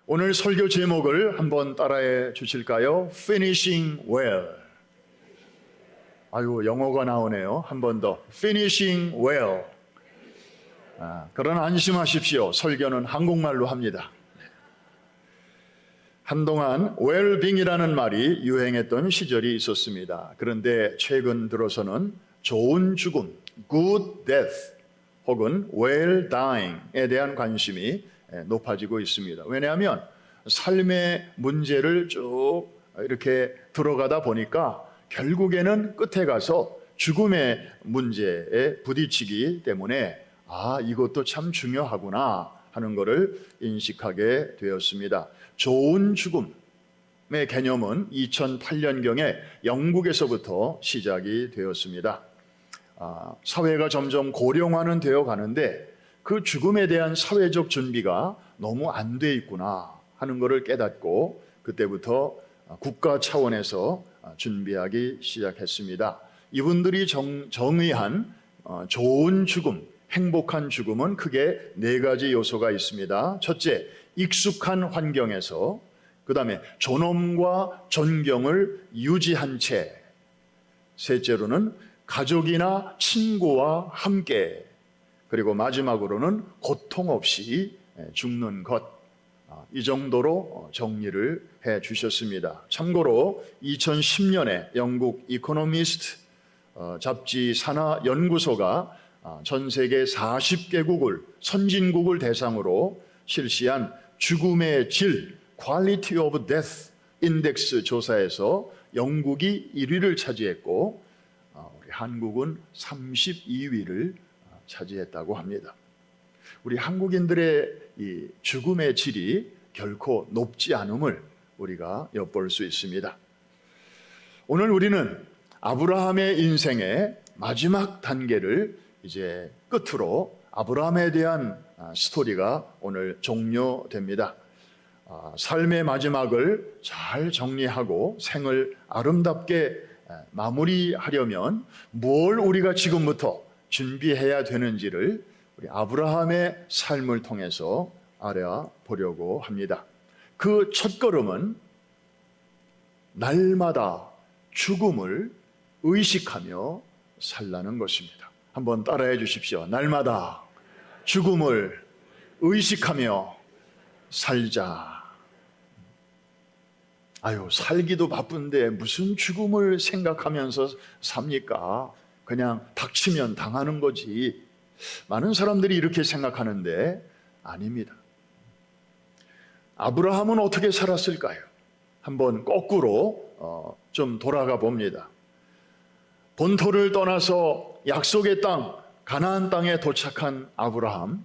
오늘 설교 제목을 한번 따라해 주실까요? Finishing well. 아유, 영어가 나오네요. 한 번 더. Finishing well. 그러나 안심하십시오. 설교는 한국말로 합니다. 한동안 well-being이라는 말이 유행했던 시절이 있었습니다. 그런데 최근 들어서는 좋은 죽음, good death, 혹은 well dying에 대한 관심이 높아지고 있습니다. 왜냐하면 삶의 문제를 쭉 이렇게 들어가다 보니까 결국에는 끝에 가서 죽음의 문제에 부딪히기 때문에 이것도 참 중요하구나 하는 것을 인식하게 되었습니다. 좋은 죽음의 개념은 2008년경에 영국에서부터 시작이 되었습니다. 사회가 점점 고령화는 되어 가는데 그 죽음에 대한 사회적 준비가 너무 안 돼 있구나 하는 것을 깨닫고 그때부터 국가 차원에서 준비하기 시작했습니다. 이분들이 정의한 좋은 죽음, 행복한 죽음은 크게 4가지 요소가 있습니다. 첫째, 익숙한 환경에서, 그 다음에 존엄과 존경을 유지한 채, 셋째로는 가족이나 친구와 함께, 그리고 마지막으로는 고통 없이 죽는 것. 이 정도로 정리를 해 주셨습니다. 참고로 2010년에 영국 이코노미스트 잡지 산하 연구소가 전 세계 40개국을 선진국을 대상으로 실시한 죽음의 질 Quality of Death 인덱스 조사에서 영국이 1위를 차지했고 우리 한국은 32위를 차지했다고 합니다. 우리 한국인들의 이 죽음의 질이 결코 높지 않음을 우리가 엿볼 수 있습니다. 오늘 우리는 아브라함의 인생의 마지막 단계를 이제 끝으로 아브라함에 대한 스토리가 오늘 종료됩니다. 삶의 마지막을 잘 정리하고 생을 아름답게 마무리하려면 뭘 우리가 지금부터 준비해야 되는지를 우리 아브라함의 삶을 통해서 알아보려고 합니다. 그 첫걸음은 날마다 죽음을 의식하며 살라는 것입니다. 한번 따라해 주십시오. 날마다 죽음을 의식하며 살자. 살기도 바쁜데 무슨 죽음을 생각하면서 삽니까? 그냥 닥치면 당하는 거지. 많은 사람들이 이렇게 생각하는데 아닙니다. 아브라함은 어떻게 살았을까요? 한번 거꾸로 좀 돌아가 봅니다. 본토를 떠나서 약속의 땅, 가나안 땅에 도착한 아브라함,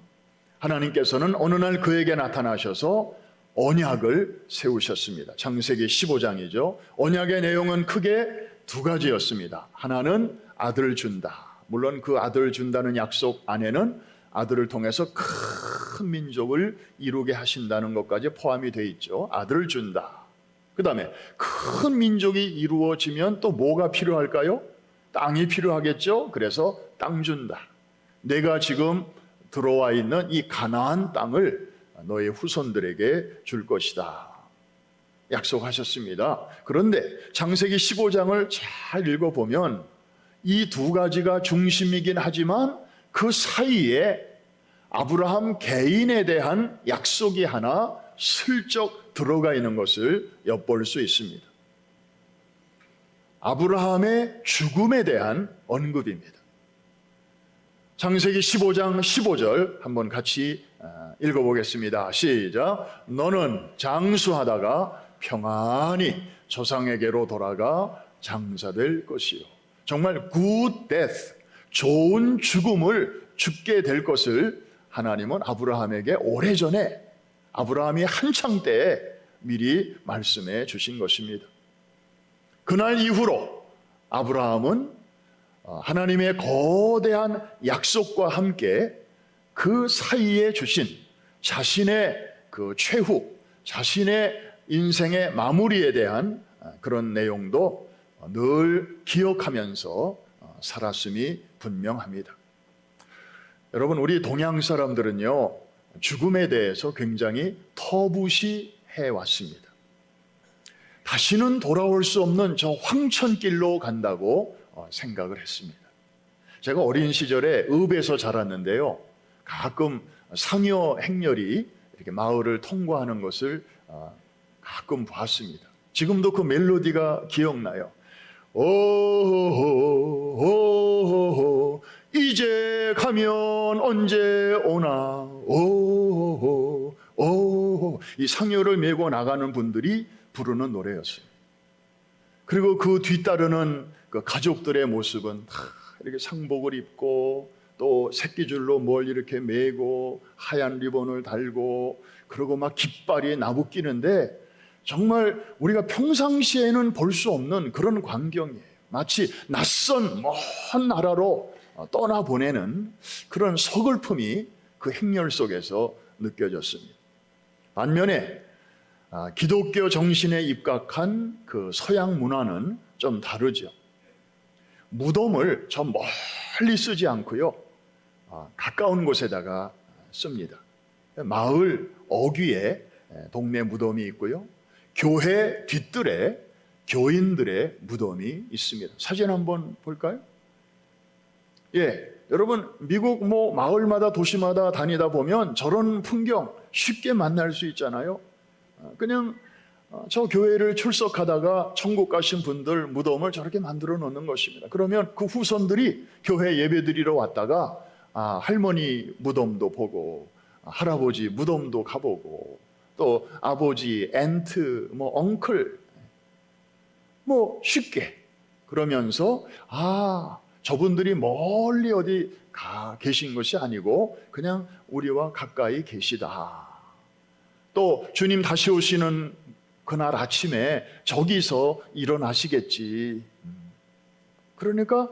하나님께서는 어느 날 그에게 나타나셔서 언약을 세우셨습니다. 창세기 15장이죠. 언약의 내용은 크게 2가지였습니다. 하나는 아들을 준다. 물론 그 아들을 준다는 약속 안에는 아들을 통해서 큰 민족을 이루게 하신다는 것까지 포함이 되어 있죠. 아들을 준다. 그 다음에 큰 민족이 이루어지면 또 뭐가 필요할까요? 땅이 필요하겠죠. 그래서 땅 준다. 내가 지금 들어와 있는 이 가나안 땅을 너의 후손들에게 줄 것이다. 약속하셨습니다. 그런데 창세기 15장을 잘 읽어보면 이 2가지가 중심이긴 하지만 그 사이에 아브라함 개인에 대한 약속이 하나 슬쩍 들어가 있는 것을 엿볼 수 있습니다. 아브라함의 죽음에 대한 언급입니다. 창세기 15장 15절 한번 같이 읽어보겠습니다. 시작. 너는 장수하다가 평안히 조상에게로 돌아가 장사될 것이요. 정말 good death, 좋은 죽음을 죽게 될 것을 하나님은 아브라함에게 오래전에 아브라함이 한창 때에 미리 말씀해 주신 것입니다. 그날 이후로 아브라함은 하나님의 거대한 약속과 함께 그 사이에 주신 자신의 그 최후, 자신의 인생의 마무리에 대한 그런 내용도 늘 기억하면서 살았음이 분명합니다. 여러분, 우리 동양 사람들은요, 죽음에 대해서 굉장히 터부시해 왔습니다. 다시는 돌아올 수 없는 저 황천길로 간다고 생각을 했습니다. 제가 어린 시절에 읍에서 자랐는데요. 가끔 상여 행렬이 이렇게 마을을 통과하는 것을 가끔 봤습니다. 지금도 그 멜로디가 기억나요. 오호호호호 이제 가면 언제 오나 오호호호 이 상여를 메고 나가는 분들이 부르는 노래였어요. 그리고 그 뒤따르는 그 가족들의 모습은 다 이렇게 상복을 입고 또 새끼줄로 뭘 이렇게 메고 하얀 리본을 달고 그러고 막 깃발이 나부끼는데 정말 우리가 평상시에는 볼 수 없는 그런 광경이에요. 마치 낯선 먼 나라로 떠나보내는 그런 서글픔이 그 행렬 속에서 느껴졌습니다. 반면에 기독교 정신에 입각한 그 서양 문화는 좀 다르죠. 무덤을 저 멀리 쓰지 않고요. 가까운 곳에다가 씁니다. 마을 어귀에 동네 무덤이 있고요. 교회 뒷뜰에 교인들의 무덤이 있습니다. 사진 한번 볼까요? 예, 여러분 미국 마을마다 도시마다 다니다 보면 저런 풍경 쉽게 만날 수 있잖아요. 그냥 저 교회를 출석하다가 천국 가신 분들 무덤을 저렇게 만들어 놓는 것입니다. 그러면 그 후손들이 교회 예배드리러 왔다가 할머니 무덤도 보고 할아버지 무덤도 가보고 또 아버지, 앤트, 엉클 쉽게 그러면서 저분들이 멀리 어디 가 계신 것이 아니고 그냥 우리와 가까이 계시다. 또 주님 다시 오시는 그날 아침에 저기서 일어나시겠지. 그러니까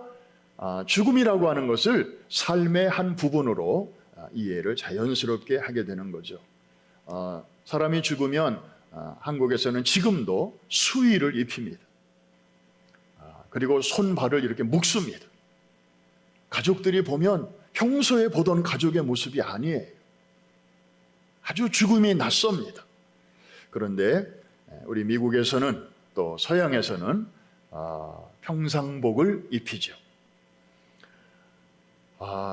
죽음이라고 하는 것을 삶의 한 부분으로 이해를 자연스럽게 하게 되는 거죠. 사람이 죽으면 한국에서는 지금도 수의를 입힙니다. 그리고 손발을 이렇게 묶습니다. 가족들이 보면 평소에 보던 가족의 모습이 아니에요. 아주 죽음이 낯섭니다. 그런데 우리 미국에서는 또 서양에서는 평상복을 입히죠.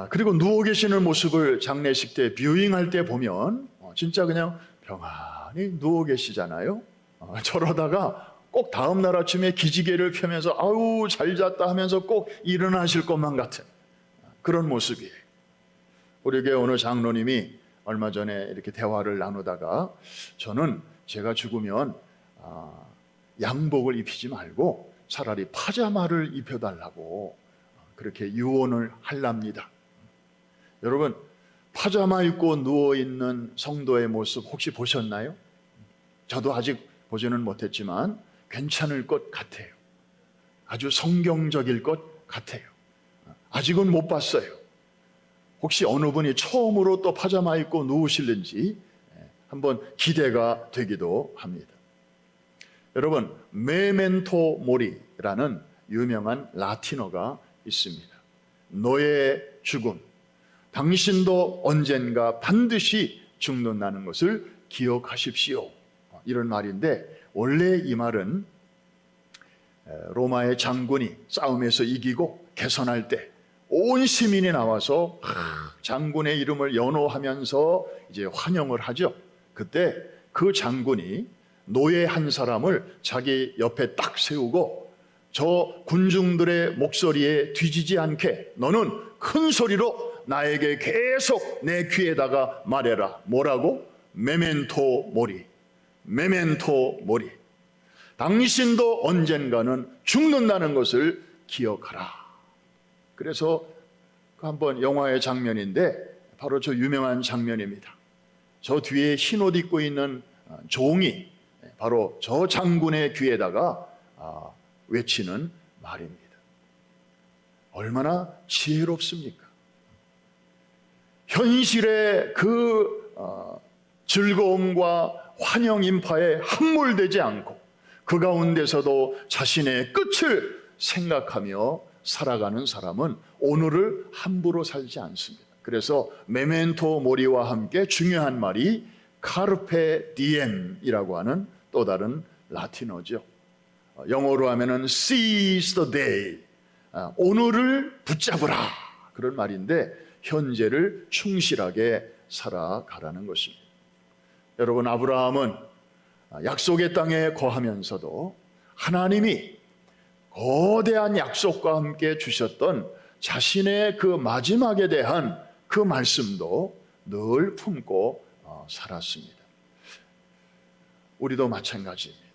그리고 누워 계시는 모습을 장례식 때 뷰잉할 때 보면 진짜 그냥 평안히 누워 계시잖아요. 저러다가 꼭 다음 날 아침에 기지개를 펴면서 아우 잘 잤다 하면서 꼭 일어나실 것만 같은 그런 모습이에요. 우리 교회 어느 장로님이 얼마 전에 이렇게 대화를 나누다가 저는 제가 죽으면 양복을 입히지 말고 차라리 파자마를 입혀달라고 그렇게 유언을 할랍니다. 여러분 파자마 입고 누워있는 성도의 모습 혹시 보셨나요? 저도 아직 보지는 못했지만 괜찮을 것 같아요. 아주 성경적일 것 같아요. 아직은 못 봤어요. 혹시 어느 분이 처음으로 또 파자마 입고 누우실는지 한번 기대가 되기도 합니다. 여러분 메멘토 모리라는 유명한 라틴어가 있습니다. 너의 죽음, 당신도 언젠가 반드시 죽는다는 것을 기억하십시오. 이런 말인데 원래 이 말은 로마의 장군이 싸움에서 이기고 개선할 때 온 시민이 나와서 장군의 이름을 연호하면서 이제 환영을 하죠. 그때 그 장군이 노예 한 사람을 자기 옆에 딱 세우고 저 군중들의 목소리에 뒤지지 않게 너는 큰 소리로 나에게 계속 내 귀에다가 말해라. 뭐라고? 메멘토 모리. 메멘토 모리. 당신도 언젠가는 죽는다는 것을 기억하라. 그래서 한번 영화의 장면인데 바로 저 유명한 장면입니다. 저 뒤에 흰 옷 입고 있는 종이 바로 저 장군의 귀에다가 외치는 말입니다. 얼마나 지혜롭습니까? 현실의 그 즐거움과 환영 인파에 함몰되지 않고 그 가운데서도 자신의 끝을 생각하며 살아가는 사람은 오늘을 함부로 살지 않습니다. 그래서 메멘토 모리와 함께 중요한 말이 카르페 디엠이라고 하는 또 다른 라틴어죠. 영어로 하면은 seize the day, 오늘을 붙잡으라, 그런 말인데 현재를 충실하게 살아가라는 것입니다. 여러분, 아브라함은 약속의 땅에 거하면서도 하나님이 거대한 약속과 함께 주셨던 자신의 그 마지막에 대한 그 말씀도 늘 품고 살았습니다. 우리도 마찬가지입니다.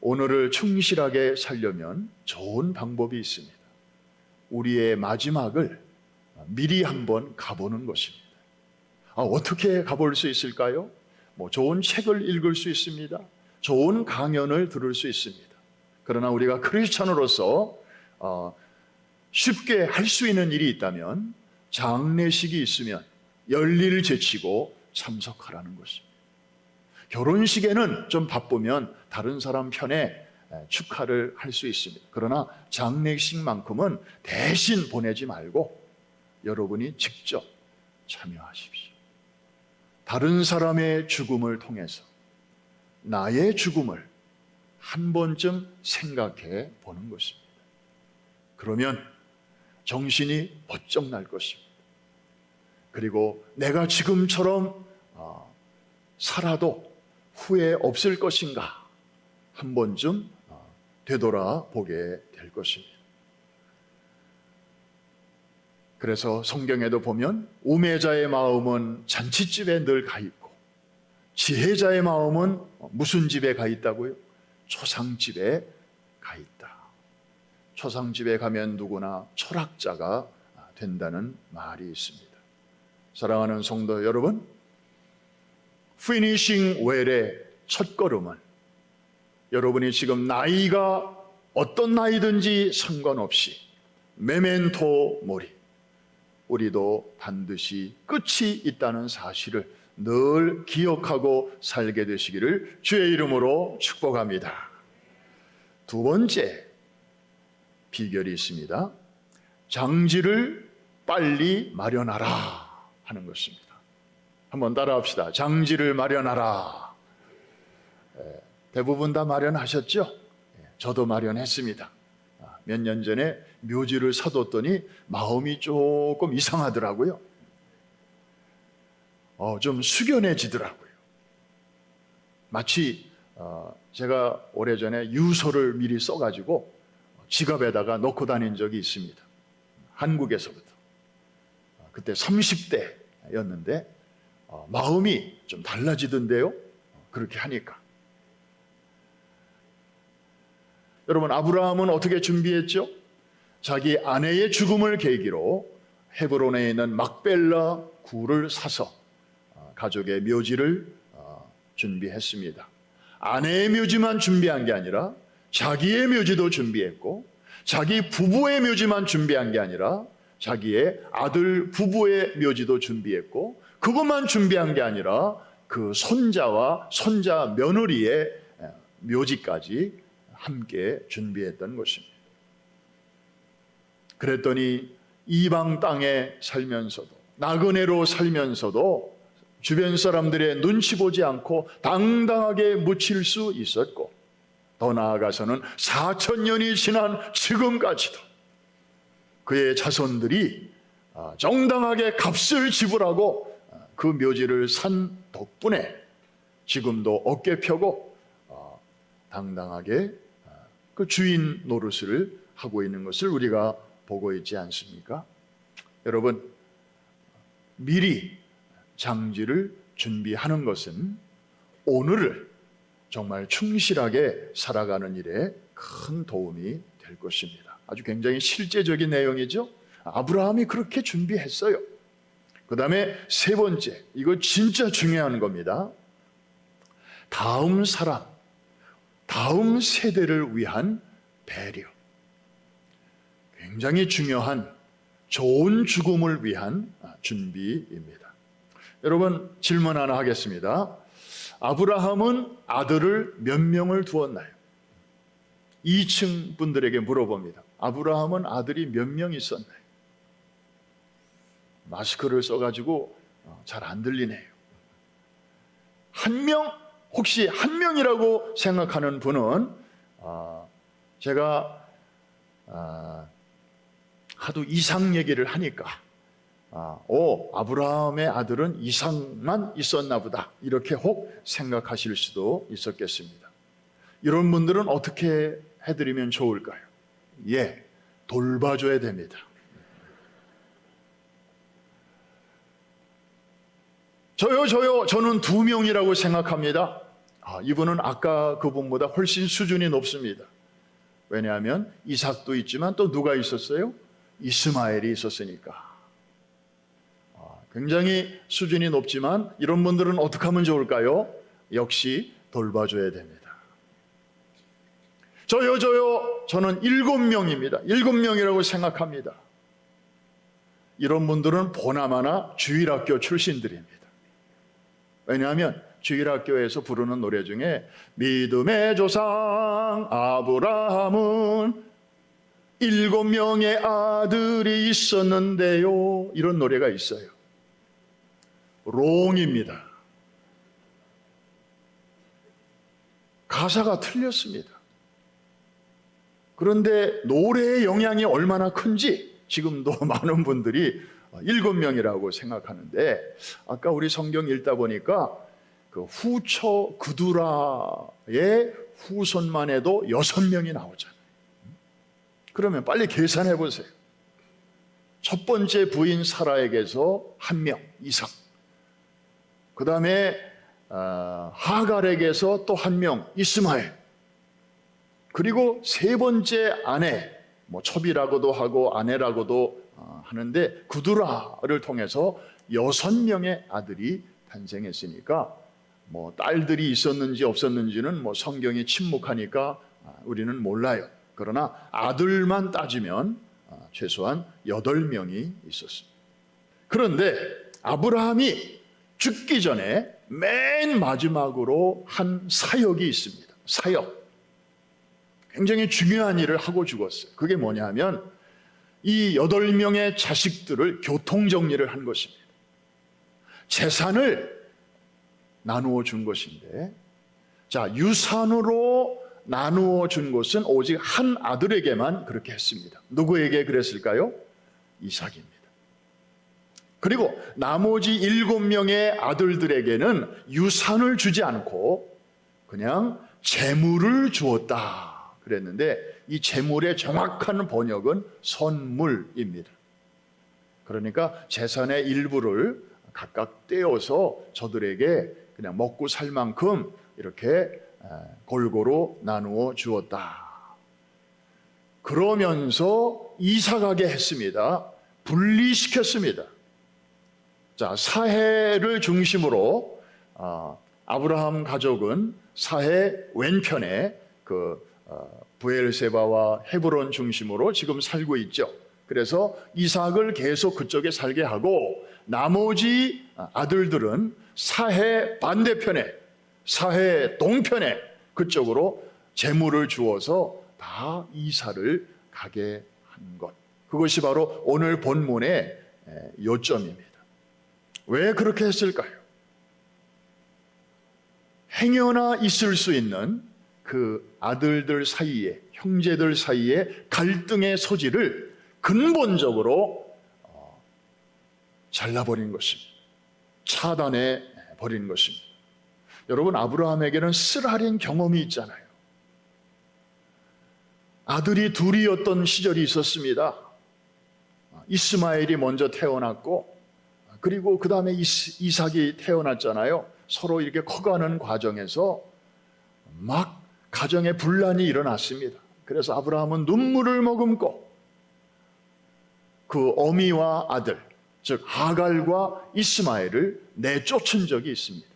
오늘을 충실하게 살려면 좋은 방법이 있습니다. 우리의 마지막을 미리 한번 가보는 것입니다. 어떻게 가볼 수 있을까요? 좋은 책을 읽을 수 있습니다. 좋은 강연을 들을 수 있습니다. 그러나 우리가 크리스찬으로서 쉽게 할 수 있는 일이 있다면 장례식이 있으면 열일을 제치고 참석하라는 것입니다. 결혼식에는 좀 바쁘면 다른 사람 편에 축하를 할 수 있습니다. 그러나 장례식만큼은 대신 보내지 말고 여러분이 직접 참여하십시오. 다른 사람의 죽음을 통해서 나의 죽음을 한 번쯤 생각해 보는 것입니다. 그러면 정신이 번쩍 날 것입니다. 그리고 내가 지금처럼 살아도 후회 없을 것인가 한 번쯤 되돌아보게 될 것입니다. 그래서 성경에도 보면 우매자의 마음은 잔치집에 늘 가 있고 지혜자의 마음은 무슨 집에 가 있다고요? 초상집에 가 있다. 초상집에 가면 누구나 철학자가 된다는 말이 있습니다. 사랑하는 성도 여러분, 피니싱 웰의 첫걸음은 여러분이 지금 나이가 어떤 나이든지 상관없이 메멘토 모리, 우리도 반드시 끝이 있다는 사실을 늘 기억하고 살게 되시기를 주의 이름으로 축복합니다. 두 번째 비결이 있습니다. 장지를 빨리 마련하라 하는 것입니다. 한번 따라합시다. 장지를 마련하라. 대부분 다 마련하셨죠? 저도 마련했습니다. 몇 년 전에 묘지를 사뒀더니 마음이 조금 이상하더라고요. 좀 숙연해지더라고요. 마치 제가 오래전에 유서를 미리 써가지고 지갑에다가 넣고 다닌 적이 있습니다. 한국에서부터. 그때 30대였는데 마음이 좀 달라지던데요. 그렇게 하니까. 여러분, 아브라함은 어떻게 준비했죠? 자기 아내의 죽음을 계기로 헤브론에 있는 막벨라 굴을 사서 가족의 묘지를 준비했습니다. 아내의 묘지만 준비한 게 아니라 자기의 묘지도 준비했고, 자기 부부의 묘지만 준비한 게 아니라 자기의 아들 부부의 묘지도 준비했고, 그것만 준비한 게 아니라 그 손자와 손자 며느리의 묘지까지 함께 준비했던 것입니다. 그랬더니 이방 땅에 살면서도, 나그네로 살면서도 주변 사람들의 눈치 보지 않고 당당하게 묻힐 수 있었고, 더 나아가서는 4,000년이 지난 지금까지도 그의 자손들이 정당하게 값을 지불하고 그 묘지를 산 덕분에 지금도 어깨 펴고 당당하게 그 주인 노릇을 하고 있는 것을 우리가 보고 있지 않습니까? 여러분, 미리 장지를 준비하는 것은 오늘을 정말 충실하게 살아가는 일에 큰 도움이 될 것입니다. 아주 굉장히 실제적인 내용이죠. 아브라함이 그렇게 준비했어요. 그 다음에 세 번째, 이거 진짜 중요한 겁니다. 다음 사람, 다음 세대를 위한 배려. 굉장히 중요한 좋은 죽음을 위한 준비입니다. 여러분, 질문 하나 하겠습니다. 아브라함은 아들을 몇 명을 두었나요? 2층 분들에게 물어봅니다. 아브라함은 아들이 몇 명 있었나요? 마스크를 써가지고 잘 안 들리네요. 한 명, 혹시 한 명이라고 생각하는 분은 제가 하도 이상 얘기를 하니까 아브라함의 아들은 이상만 있었나 보다 이렇게 혹 생각하실 수도 있었겠습니다. 이런 분들은 어떻게 해드리면 좋을까요? 돌봐줘야 됩니다. 저는 2명이라고 생각합니다. 이분은 아까 그분보다 훨씬 수준이 높습니다. 왜냐하면 이삭도 있지만 또 누가 있었어요? 이스마엘이 있었으니까. 굉장히 수준이 높지만 이런 분들은 어떻게 하면 좋을까요? 역시 돌봐줘야 됩니다. 저는 7명입니다. 7명이라고 생각합니다. 이런 분들은 보나마나 주일학교 출신들입니다. 왜냐하면 주일학교에서 부르는 노래 중에 믿음의 조상 아브라함은 7명의 아들이 있었는데요, 이런 노래가 있어요. 롱입니다. 가사가 틀렸습니다. 그런데 노래의 영향이 얼마나 큰지 지금도 많은 분들이 7명이라고 생각하는데, 아까 우리 성경 읽다 보니까 그 후처 그두라의 후손만 해도 6명이 나오잖아요. 그러면 빨리 계산해 보세요. 첫 번째 부인 사라에게서 1명 이상, 그 다음에 하갈에게서 또 1명 이스마엘, 그리고 세 번째 아내, 첩이라고도 하고 아내라고도 하는데 구두라를 통해서 6명의 아들이 탄생했으니까 딸들이 있었는지 없었는지는 성경이 침묵하니까 우리는 몰라요. 그러나 아들만 따지면 최소한 8명이 있었습니다. 그런데 아브라함이 죽기 전에 맨 마지막으로 한 사역이 있습니다. 사역. 굉장히 중요한 일을 하고 죽었어요. 그게 뭐냐 하면 이 8명의 자식들을 교통정리를 한 것입니다. 재산을 나누어 준 것인데, 유산으로 나누어 준 것은 오직 한 아들에게만 그렇게 했습니다. 누구에게 그랬을까요? 이삭입니다. 그리고 나머지 7명의 아들들에게는 유산을 주지 않고 그냥 재물을 주었다 그랬는데, 이 재물의 정확한 번역은 선물입니다. 그러니까 재산의 일부를 각각 떼어서 저들에게 그냥 먹고 살 만큼 이렇게 골고루 나누어 주었다. 그러면서 이사가게 했습니다. 분리시켰습니다. 사해를 중심으로 아브라함 가족은 사해 왼편에 브엘세바와 헤브론 중심으로 지금 살고 있죠. 그래서 이삭을 계속 그쪽에 살게 하고 나머지 아들들은 사해 반대편에, 사해 동편에 그쪽으로 재물을 주어서 다 이사를 가게 한 것. 그것이 바로 오늘 본문의 요점입니다. 왜 그렇게 했을까요? 행여나 있을 수 있는 그 아들들 사이에, 형제들 사이에 갈등의 소지를 근본적으로 잘라버린 것입니다. 차단해 버린 것입니다. 여러분, 아브라함에게는 쓰라린 경험이 있잖아요. 아들이 둘이었던 시절이 있었습니다. 이스마엘이 먼저 태어났고, 그리고 그 다음에 이삭이 태어났잖아요. 서로 이렇게 커가는 과정에서 막 가정에 분란이 일어났습니다. 그래서 아브라함은 눈물을 머금고 그 어미와 아들, 즉 하갈과 이스마엘을 내쫓은 적이 있습니다.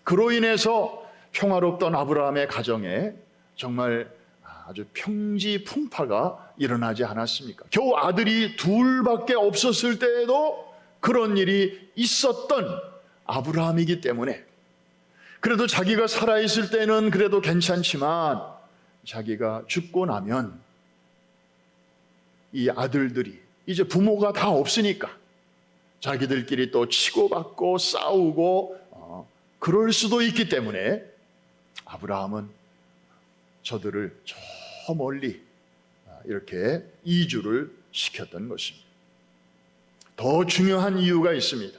그로 인해서 평화롭던 아브라함의 가정에 정말 아주 평지풍파가 일어나지 않았습니까? 겨우 아들이 둘밖에 없었을 때에도 그런 일이 있었던 아브라함이기 때문에, 그래도 자기가 살아있을 때는 그래도 괜찮지만 자기가 죽고 나면 이 아들들이 이제 부모가 다 없으니까 자기들끼리 또 치고받고 싸우고 그럴 수도 있기 때문에 아브라함은 저들을 저 멀리 이렇게 이주를 시켰던 것입니다. 더 중요한 이유가 있습니다.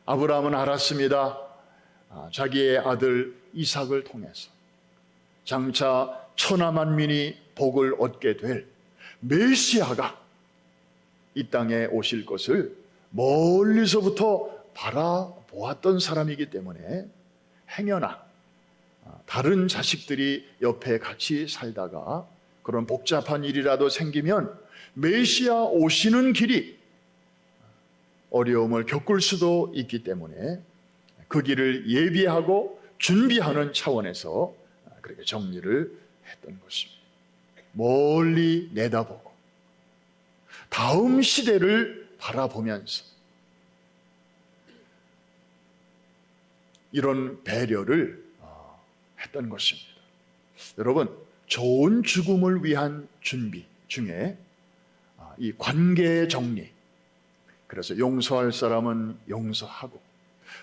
아브라함은 알았습니다. 자기의 아들 이삭을 통해서 장차 천하 만민이 복을 얻게 될 메시아가 이 땅에 오실 것을 멀리서부터 바라보았던 사람이기 때문에 행여나 다른 자식들이 옆에 같이 살다가 그런 복잡한 일이라도 생기면 메시아 오시는 길이 어려움을 겪을 수도 있기 때문에 그 길을 예비하고 준비하는 차원에서 그렇게 정리를 했던 것입니다. 멀리 내다보고 다음 시대를 바라보면서 이런 배려를 했던 것입니다. 여러분, 좋은 죽음을 위한 준비 중에 이 관계의 정리, 그래서 용서할 사람은 용서하고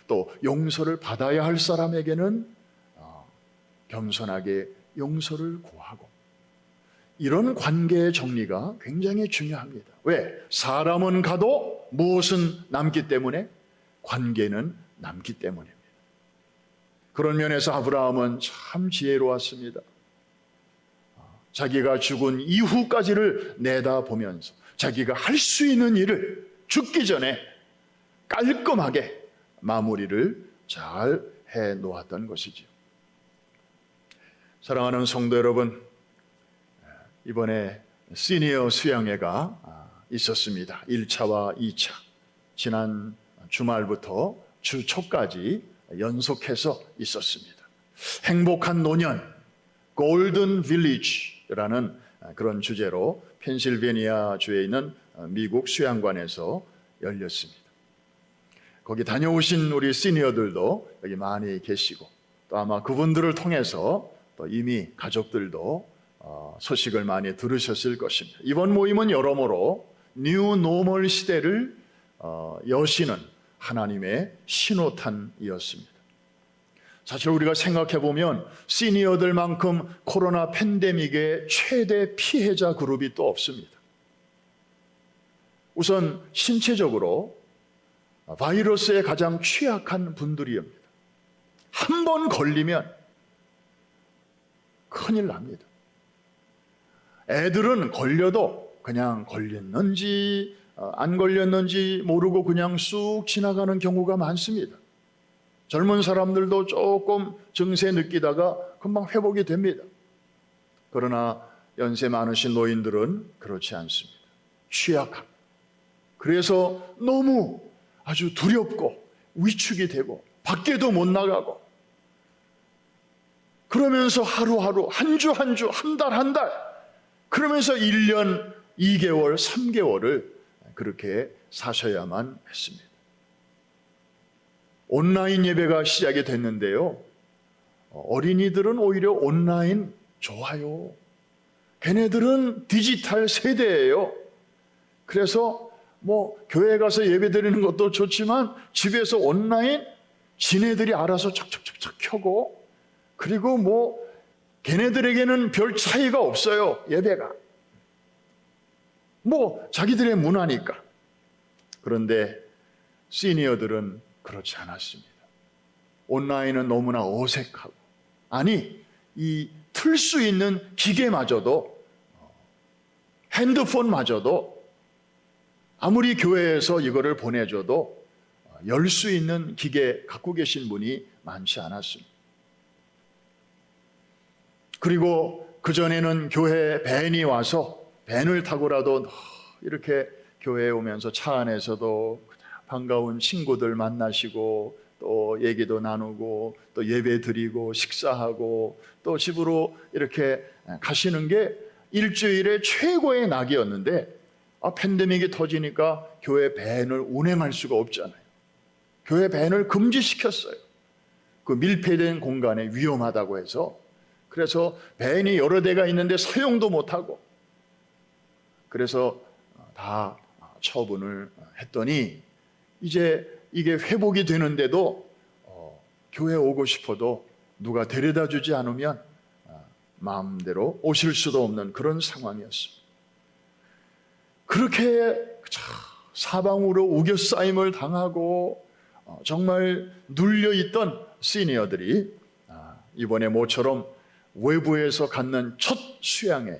또 용서를 받아야 할 사람에게는 겸손하게 용서를 구하고, 이런 관계의 정리가 굉장히 중요합니다. 왜? 사람은 가도 무엇은 남기 때문에? 관계는 남기 때문입니다. 그런 면에서 아브라함은 참 지혜로웠습니다. 자기가 죽은 이후까지를 내다보면서 자기가 할 수 있는 일을 죽기 전에 깔끔하게 마무리를 잘 해놓았던 것이지요. 사랑하는 성도 여러분, 이번에 시니어 수양회가 있었습니다. 1차와 2차. 지난 주말부터 주 초까지 연속해서 있었습니다. 행복한 노년, 골든 빌리지라는 그런 주제로 펜실베니아 주에 있는 미국 수양관에서 열렸습니다. 거기 다녀오신 우리 시니어들도 여기 많이 계시고, 또 아마 그분들을 통해서 또 이미 가족들도 소식을 많이 들으셨을 것입니다. 이번 모임은 여러모로 뉴 노멀 시대를 여시는 하나님의 신호탄이었습니다. 사실 우리가 생각해 보면 시니어들만큼 코로나 팬데믹의 최대 피해자 그룹이 또 없습니다. 우선 신체적으로 바이러스에 가장 취약한 분들이옵니다. 한 번 걸리면 큰일 납니다. 애들은 걸려도 그냥 걸렸는지 안 걸렸는지 모르고 그냥 쑥 지나가는 경우가 많습니다. 젊은 사람들도 조금 증세 느끼다가 금방 회복이 됩니다. 그러나 연세 많으신 노인들은 그렇지 않습니다. 취약합니다. 그래서 너무 아주 두렵고 위축이 되고 밖에도 못 나가고, 그러면서 하루하루, 한 주 한 주, 한 달 한 달, 그러면서 1년, 2개월, 3개월을 그렇게 사셔야만 했습니다. 온라인 예배가 시작이 됐는데요, 어린이들은 오히려 온라인 좋아요. 걔네들은 디지털 세대예요. 그래서 교회 가서 예배 드리는 것도 좋지만 집에서 온라인 지네들이 알아서 척척척척 켜고, 그리고 걔네들에게는 별 차이가 없어요. 예배가 자기들의 문화니까. 그런데 시니어들은 그렇지 않았습니다. 온라인은 너무나 어색하고, 아니 이 틀 수 있는 기계마저도, 핸드폰마저도 아무리 교회에서 이거를 보내줘도 열 수 있는 기계 갖고 계신 분이 많지 않았습니다. 그리고 그전에는 교회 밴이 와서 밴을 타고라도 이렇게 교회에 오면서 차 안에서도 반가운 친구들 만나시고, 또 얘기도 나누고, 또 예배 드리고 식사하고, 또 집으로 이렇게 가시는 게 일주일의 최고의 낙이었는데, 팬데믹이 터지니까 교회 밴을 운행할 수가 없잖아요. 교회 밴을 금지시켰어요. 그 밀폐된 공간에 위험하다고 해서. 그래서 밴이 여러 대가 있는데 사용도 못하고, 그래서 다 처분을 했더니 이제 이게 회복이 되는데도 교회 오고 싶어도 누가 데려다 주지 않으면 마음대로 오실 수도 없는 그런 상황이었습니다. 그렇게 사방으로 우겨싸임을 당하고 정말 눌려있던 시니어들이 이번에 모처럼 외부에서 갖는 첫 수양에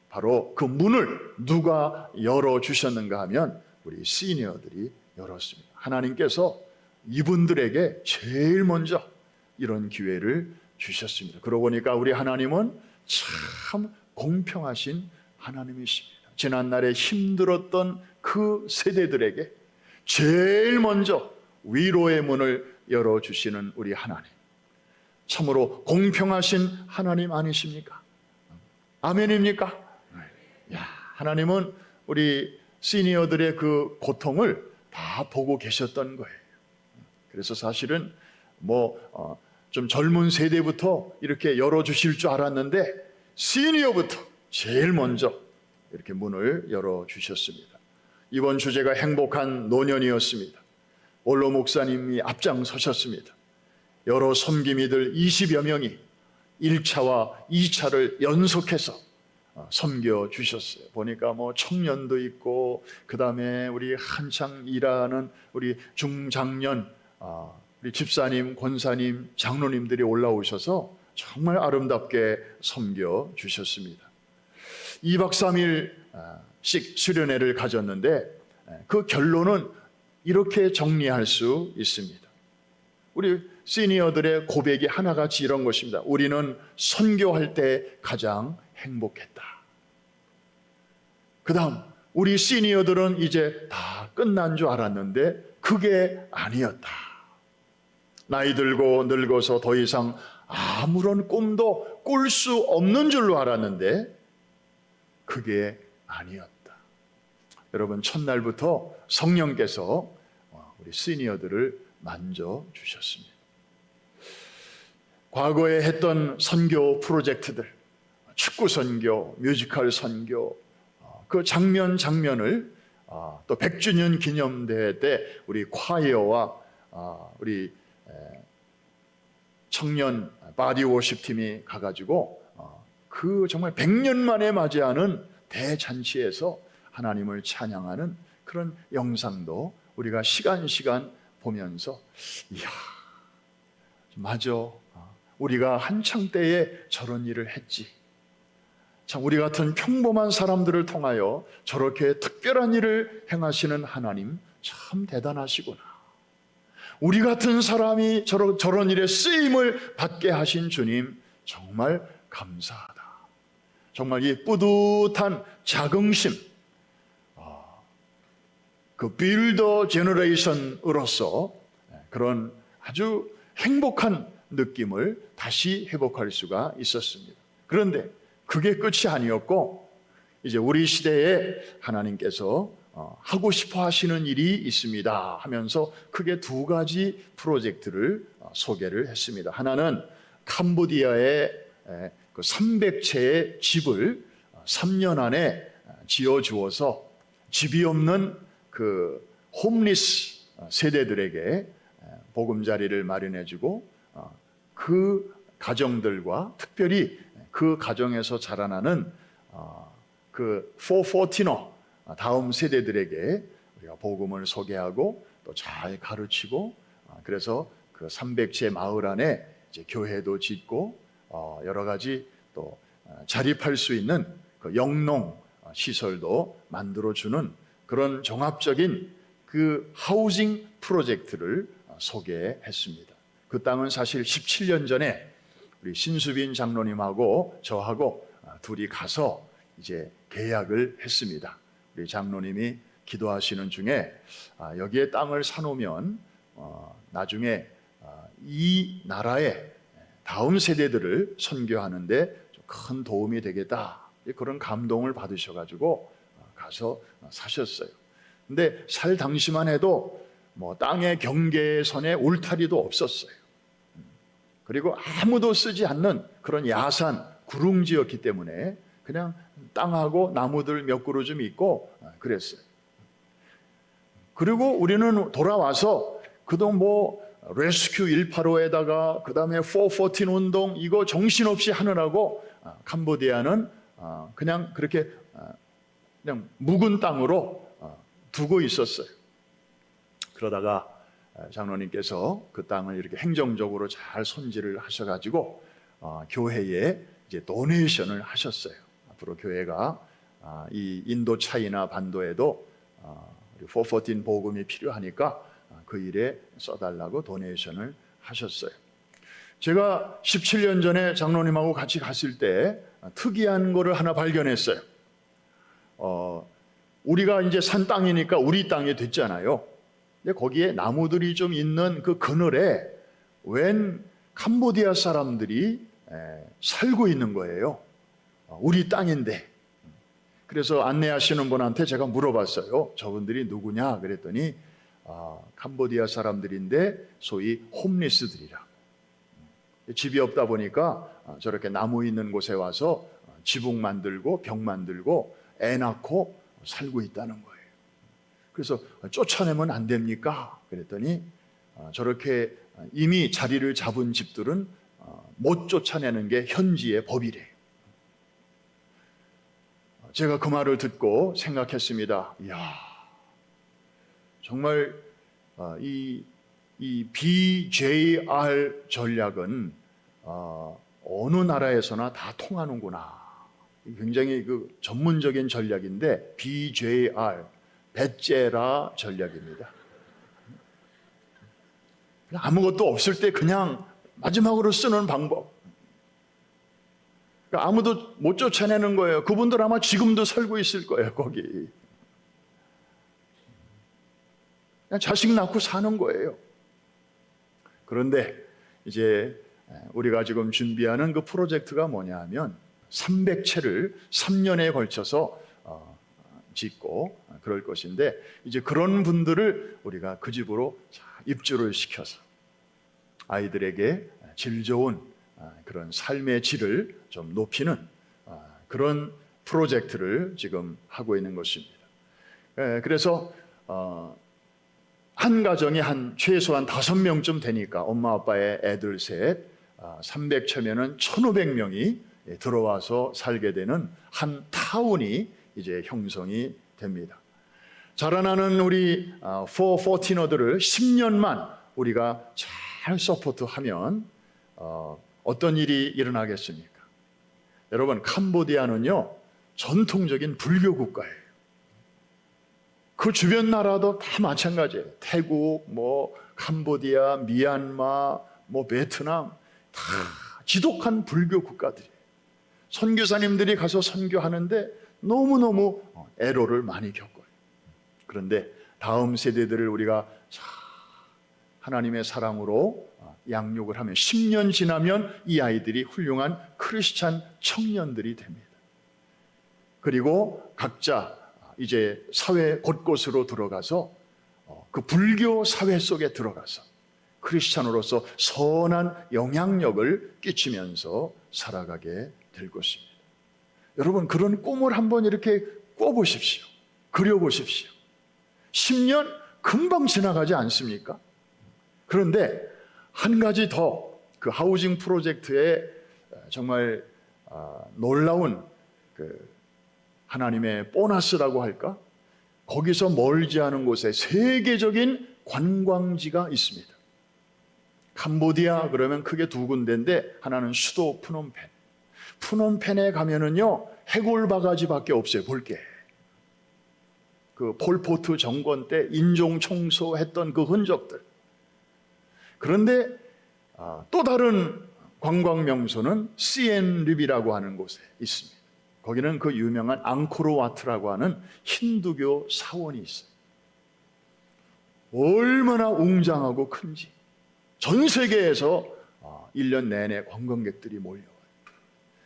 바로 그 문을 누가 열어주셨는가 하면 우리 시니어들이 열었습니다. 하나님께서 이분들에게 제일 먼저 이런 기회를 주셨습니다. 그러고 보니까 우리 하나님은 참 공평하신 하나님이십니다. 지난날에 힘들었던 그 세대들에게 제일 먼저 위로의 문을 열어주시는 우리 하나님, 참으로 공평하신 하나님 아니십니까? 아멘입니까? 하나님은 우리 시니어들의 그 고통을 다 보고 계셨던 거예요. 그래서 사실은 좀 젊은 세대부터 이렇게 열어주실 줄 알았는데 시니어부터 제일 먼저 이렇게 문을 열어주셨습니다. 이번 주제가 행복한 노년이었습니다. 올로 목사님이 앞장서셨습니다. 여러 섬김이들 20여 명이 1차와 2차를 연속해서 섬겨주셨어요. 보니까 청년도 있고, 그 다음에 우리 한창 일하는 우리 중장년, 우리 집사님, 권사님, 장로님들이 올라오셔서 정말 아름답게 섬겨주셨습니다. 2박 3일씩 수련회를 가졌는데 그 결론은 이렇게 정리할 수 있습니다. 우리 시니어들의 고백이 하나같이 이런 것입니다. 우리는 선교할 때 가장 행복했다. 그 다음, 우리 시니어들은 이제 다 끝난 줄 알았는데 그게 아니었다. 나이 들고 늙어서 더 이상 아무런 꿈도 꿀 수 없는 줄로 알았는데 그게 아니었다. 여러분, 첫날부터 성령께서 우리 시니어들을 만져주셨습니다. 과거에 했던 선교 프로젝트들, 축구 선교, 뮤지컬 선교, 그 장면을 또 100주년 기념대회 때 우리 콰이어와 우리 청년 바디 워십 팀이 가가지고 그 정말 100년 만에 맞이하는 대잔치에서 하나님을 찬양하는 그런 영상도 우리가 시간 보면서 이야, 맞아, 우리가 한창 때에 저런 일을 했지. 참, 우리 같은 평범한 사람들을 통하여 저렇게 특별한 일을 행하시는 하나님 참 대단하시구나. 우리 같은 사람이 저런 일에 쓰임을 받게 하신 주님 정말 감사하다. 정말 이 뿌듯한 자긍심, 그 빌더 제너레이션으로서 그런 아주 행복한 느낌을 다시 회복할 수가 있었습니다. 그런데 그게 끝이 아니었고, 이제 우리 시대에 하나님께서 하고 싶어 하시는 일이 있습니다 하면서 크게 두 가지 프로젝트를 소개를 했습니다. 하나는 캄보디아의 그 300채의 집을 3년 안에 지어주어서 집이 없는 그 홈리스 세대들에게 보금자리를 마련해주고, 그 가정들과 특별히 그 가정에서 자라나는 그 414 다음 세대들에게 우리가 복음을 소개하고 또 잘 가르치고, 그래서 그 300채 마을 안에 이제 교회도 짓고 여러 가지 또 자립할 수 있는 그 영농 시설도 만들어주는 그런 종합적인 그 하우징 프로젝트를 소개했습니다. 그 땅은 사실 17년 전에 우리 신수빈 장로님하고 저하고 둘이 가서 이제 계약을 했습니다. 우리 장로님이 기도하시는 중에 여기에 땅을 사놓으면 나중에 이 나라의 다음 세대들을 선교하는데 큰 도움이 되겠다, 그런 감동을 받으셔가지고 가서 사셨어요. 근데 살 당시만 해도 땅의 경계선에 울타리도 없었어요. 그리고 아무도 쓰지 않는 그런 야산 구릉지였기 때문에 그냥 땅하고 나무들 몇 그루 좀 있고 그랬어요. 그리고 우리는 돌아와서 그동안 레스큐 185에다가 그 다음에 414 운동 이거 정신없이 하느라고 캄보디아는 그냥 그렇게 그냥 묵은 땅으로 두고 있었어요. 그러다가 장로님께서 그 땅을 이렇게 행정적으로 잘 손질을 하셔가지고 교회에 이제 도네이션을 하셨어요. 앞으로 교회가 이 인도 차이나 반도에도 414 복음이 필요하니까 그 일에 써달라고 도네이션을 하셨어요. 제가 17년 전에 장로님하고 같이 갔을 때 특이한 거를 하나 발견했어요. 우리가 이제 산 땅이니까 우리 땅이 됐잖아요. 근데 거기에 나무들이 좀 있는 그 그늘에 웬 캄보디아 사람들이 살고 있는 거예요. 우리 땅인데. 그래서 안내하시는 분한테 제가 물어봤어요. 저분들이 누구냐 그랬더니 캄보디아 사람들인데 소위 홈리스들이라. 집이 없다 보니까 저렇게 나무 있는 곳에 와서 지붕 만들고 벽 만들고 애 낳고 살고 있다는 거예요. 그래서 쫓아내면 안 됩니까? 그랬더니 저렇게 이미 자리를 잡은 집들은 못 쫓아내는 게 현지의 법이래요. 제가 그 말을 듣고 생각했습니다. 이야, 정말 이 BJR 전략은 어느 나라에서나 다 통하는구나. 굉장히 그 전문적인 전략인데 BJR, 배째라 전략입니다. 아무것도 없을 때 그냥 마지막으로 쓰는 방법. 그러니까 아무도 못 쫓아내는 거예요. 그분들 아마 지금도 살고 있을 거예요, 거기. 그냥 자식 낳고 사는 거예요. 그런데 이제 우리가 지금 준비하는 그 프로젝트가 뭐냐 하면 300채를 3년에 걸쳐서 짓고 그럴 것인데 이제 그런 분들을 우리가 그 집으로 입주를 시켜서 아이들에게 질 좋은 그런 삶의 질을 좀 높이는 그런 프로젝트를 지금 하고 있는 것입니다. 그래서 한 가정이 최소한 5명쯤 되니까 엄마 아빠의 애들 셋 300채면은 1,500명이 들어와서 살게 되는 한 타운이 이제 형성이 됩니다. 자라나는 우리 414어들을 10년만 우리가 잘 서포트하면 어떤 일이 일어나겠습니까? 여러분, 캄보디아는요 전통적인 불교 국가예요. 그 주변 나라도 다 마찬가지예요. 태국, 캄보디아, 미얀마, 베트남 다 지독한 불교 국가들이에요. 선교사님들이 가서 선교하는데 너무너무 애로를 많이 겪어요. 그런데 다음 세대들을 우리가 하나님의 사랑으로 양육을 하면 10년 지나면 이 아이들이 훌륭한 크리스찬 청년들이 됩니다. 그리고 각자 이제 사회 곳곳으로 들어가서 그 불교 사회 속에 들어가서 크리스찬으로서 선한 영향력을 끼치면서 살아가게 될 것입니다. 여러분, 그런 꿈을 한번 이렇게 꿔보십시오. 그려보십시오. 10년 금방 지나가지 않습니까? 그런데 한 가지 더 그 하우징 프로젝트의 정말 놀라운 그 하나님의 보너스라고 할까? 거기서 멀지 않은 곳에 세계적인 관광지가 있습니다. 캄보디아 그러면 크게 두 군데인데 하나는 수도 푸놈펜. 푸놈펜에 가면은요 해골 바가지밖에 없어요. 볼 게. 그 폴포트 정권 때 인종 청소했던 그 흔적들. 그런데 또 다른 관광 명소는 시엔립이라고 하는 곳에 있습니다. 거기는 그 유명한 앙코르와트라고 하는 힌두교 사원이 있어요. 얼마나 웅장하고 큰지. 전 세계에서 1년 내내 관광객들이 몰려와요.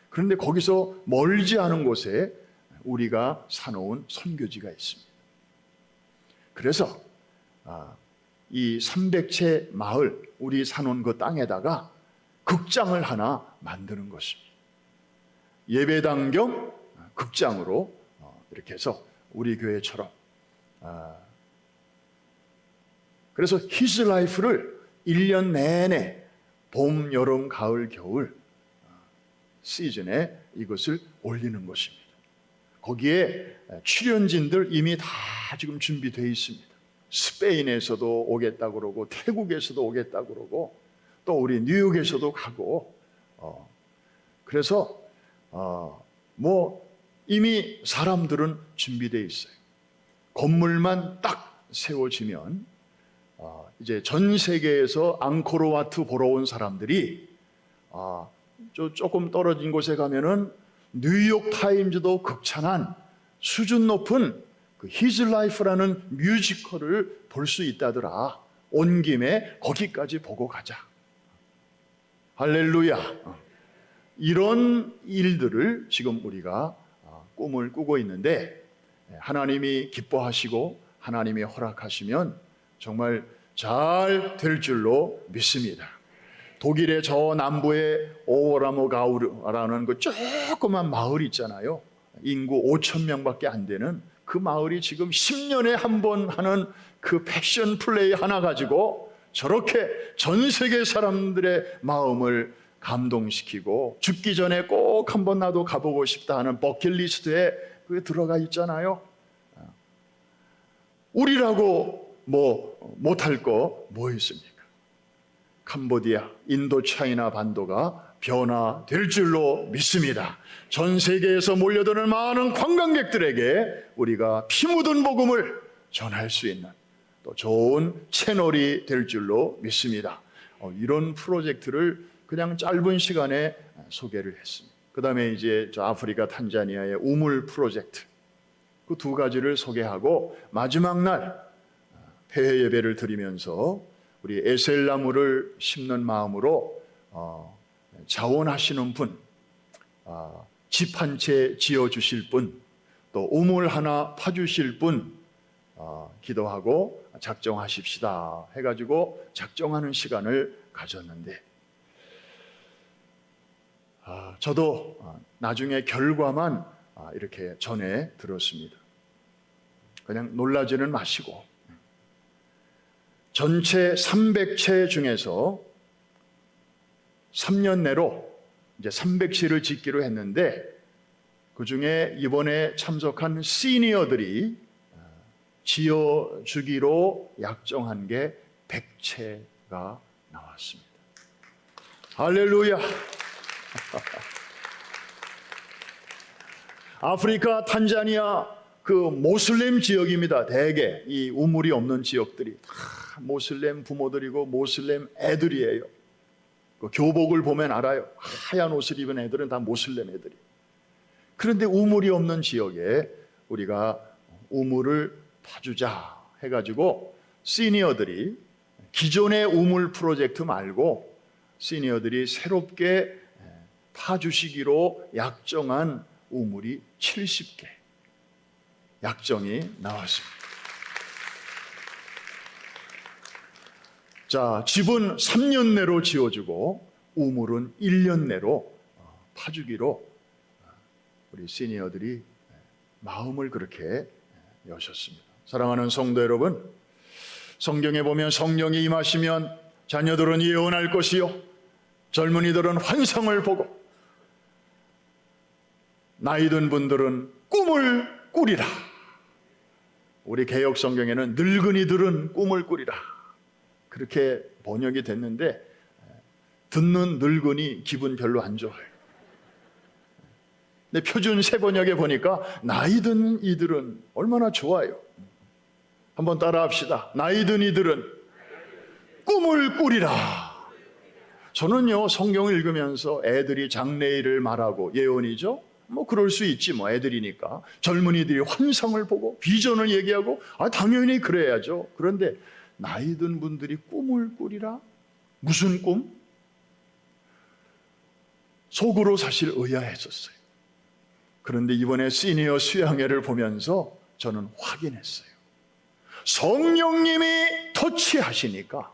그런데 거기서 멀지 않은 곳에 우리가 사놓은 선교지가 있습니다. 그래서 이 300채 마을, 우리 사놓은 그 땅에다가 극장을 하나 만드는 것입니다. 예배당 겸 극장으로 이렇게 해서 우리 교회처럼 그래서 His Life를 1년 내내 봄, 여름, 가을, 겨울 시즌에 이것을 올리는 것입니다. 거기에 출연진들 이미 다 지금 준비되어 있습니다. 스페인에서도 오겠다고 그러고 태국에서도 오겠다고 그러고 또 우리 뉴욕에서도 가고 그래서 뭐 이미 사람들은 준비되어 있어요. 건물만 딱 세워지면 이제 전 세계에서 앙코르와트 보러 온 사람들이 조금 떨어진 곳에 가면은 뉴욕 타임즈도 극찬한 수준 높은 그 His Life라는 뮤지컬을 볼 수 있다더라. 온 김에 거기까지 보고 가자. 할렐루야. 이런 일들을 지금 우리가 꿈을 꾸고 있는데 하나님이 기뻐하시고 하나님이 허락하시면 정말 잘 될 줄로 믿습니다. 독일의 저 남부의 오라모가우르라는 그 조그만 마을 있잖아요. 인구 5천 명밖에 안 되는 그 마을이 지금 10년에 한 번 하는 그 패션 플레이 하나 가지고 저렇게 전 세계 사람들의 마음을 감동시키고 죽기 전에 꼭 한 번 나도 가보고 싶다 하는 버킷리스트에 그게 들어가 있잖아요. 우리라고 뭐 못할 거 뭐 있습니까? 캄보디아, 인도차이나 반도가 변화될 줄로 믿습니다. 전 세계에서 몰려드는 많은 관광객들에게 우리가 피 묻은 복음을 전할 수 있는 또 좋은 채널이 될 줄로 믿습니다. 이런 프로젝트를 그냥 짧은 시간에 소개를 했습니다. 그 다음에 이제 저 아프리카 탄자니아의 우물 프로젝트 그 두 가지를 소개하고 마지막 날 폐회 예배를 드리면서 우리 에셀나무를 심는 마음으로 자원하시는 분, 집 한 채 지어주실 분, 또 우물 하나 파주실 분 기도하고 작정하십시다 해가지고 작정하는 시간을 가졌는데 저도 나중에 결과만 이렇게 전해 들었습니다. 그냥 놀라지는 마시고 전체 300채 중에서 3년 내로 이제 300채를 짓기로 했는데 그 중에 이번에 참석한 시니어들이 지어주기로 약정한 게 100채가 나왔습니다. 할렐루야. 아프리카 탄자니아 그 모슬렘 지역입니다. 대개 이 우물이 없는 지역들이 다 모슬렘 부모들이고 모슬렘 애들이에요. 그 교복을 보면 알아요. 하얀 옷을 입은 애들은 다 모슬렘 애들이. 그런데 우물이 없는 지역에 우리가 우물을 파주자 해가지고 시니어들이 기존의 우물 프로젝트 말고 시니어들이 새롭게 파주시기로 약정한 우물이 70개 약정이 나왔습니다. 자, 집은 3년 내로 지어주고 우물은 1년 내로 파주기로 우리 시니어들이 마음을 그렇게 여셨습니다. 사랑하는 성도 여러분, 성경에 보면 성령이 임하시면 자녀들은 예언할 것이요 젊은이들은 환상을 보고 나이 든 분들은 꿈을 꾸리라. 우리 개역 성경에는 늙은이들은 꿈을 꾸리라 그렇게 번역이 됐는데 듣는 늙은이 기분 별로 안 좋아요. 근데 표준 새 번역에 보니까 나이 든 이들은 얼마나 좋아요. 한번 따라합시다. 나이 든 이들은 꿈을 꾸리라. 저는요 성경을 읽으면서 애들이 장래일을 말하고 예언이죠. 뭐 그럴 수 있지 뭐 애들이니까. 젊은이들이 환상을 보고 비전을 얘기하고 당연히 그래야죠. 그런데 나이 든 분들이 꿈을 꾸리라? 무슨 꿈? 속으로 사실 의아했었어요. 그런데 이번에 시니어 수양회를 보면서 저는 확인했어요. 성령님이 터치하시니까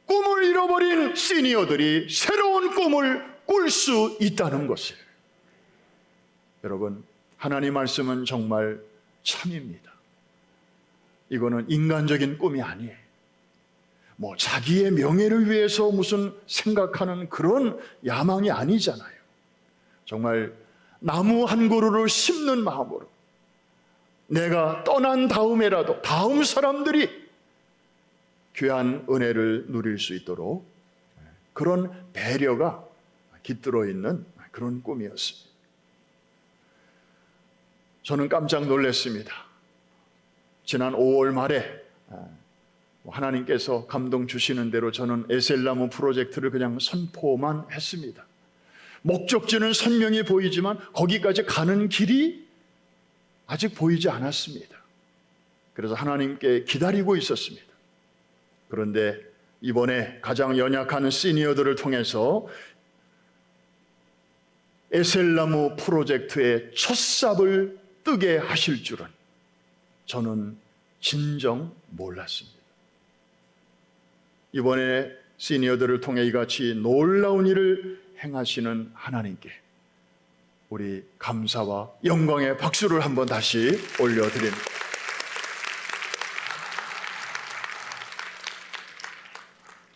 꿈을 잃어버린 시니어들이 새로운 꿈을 꿀 수 있다는 것을. 여러분, 하나님 말씀은 정말 참입니다. 이거는 인간적인 꿈이 아니에요. 뭐 자기의 명예를 위해서 무슨 생각하는 그런 야망이 아니잖아요. 정말 나무 한 그루를 심는 마음으로 내가 떠난 다음에라도 다음 사람들이 귀한 은혜를 누릴 수 있도록 그런 배려가 깃들어 있는 그런 꿈이었습니다. 저는 깜짝 놀랐습니다. 지난 5월 말에 하나님께서 감동 주시는 대로 저는 에셀나무 프로젝트를 그냥 선포만 했습니다. 목적지는 선명히 보이지만 거기까지 가는 길이 아직 보이지 않았습니다. 그래서 하나님께 기다리고 있었습니다. 그런데 이번에 가장 연약한 시니어들을 통해서 에셀나무 프로젝트의 첫 삽을 뜨게 하실 줄은 저는 진정 몰랐습니다. 이번에 시니어들을 통해 이같이 놀라운 일을 행하시는 하나님께 우리 감사와 영광의 박수를 한번 다시 올려드립니다.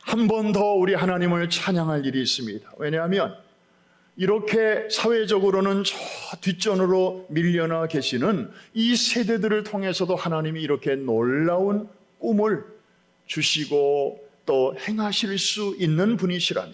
한 번 더 우리 하나님을 찬양할 일이 있습니다. 왜냐하면 이렇게 사회적으로는 저 뒷전으로 밀려나 계시는 이 세대들을 통해서도 하나님이 이렇게 놀라운 꿈을 주시고 또 행하실 수 있는 분이시라면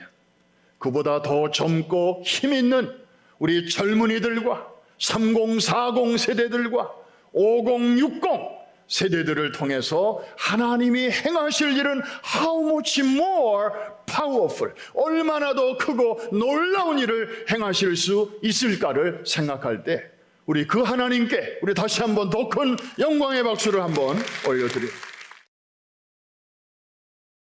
그보다 더 젊고 힘있는 우리 젊은이들과 3040 세대들과 5060 세대들을 통해서 하나님이 행하실 일은 how much more powerful, 얼마나 더 크고 놀라운 일을 행하실 수 있을까를 생각할 때 우리 그 하나님께 우리 다시 한번 더 큰 영광의 박수를 한번 올려드립니다.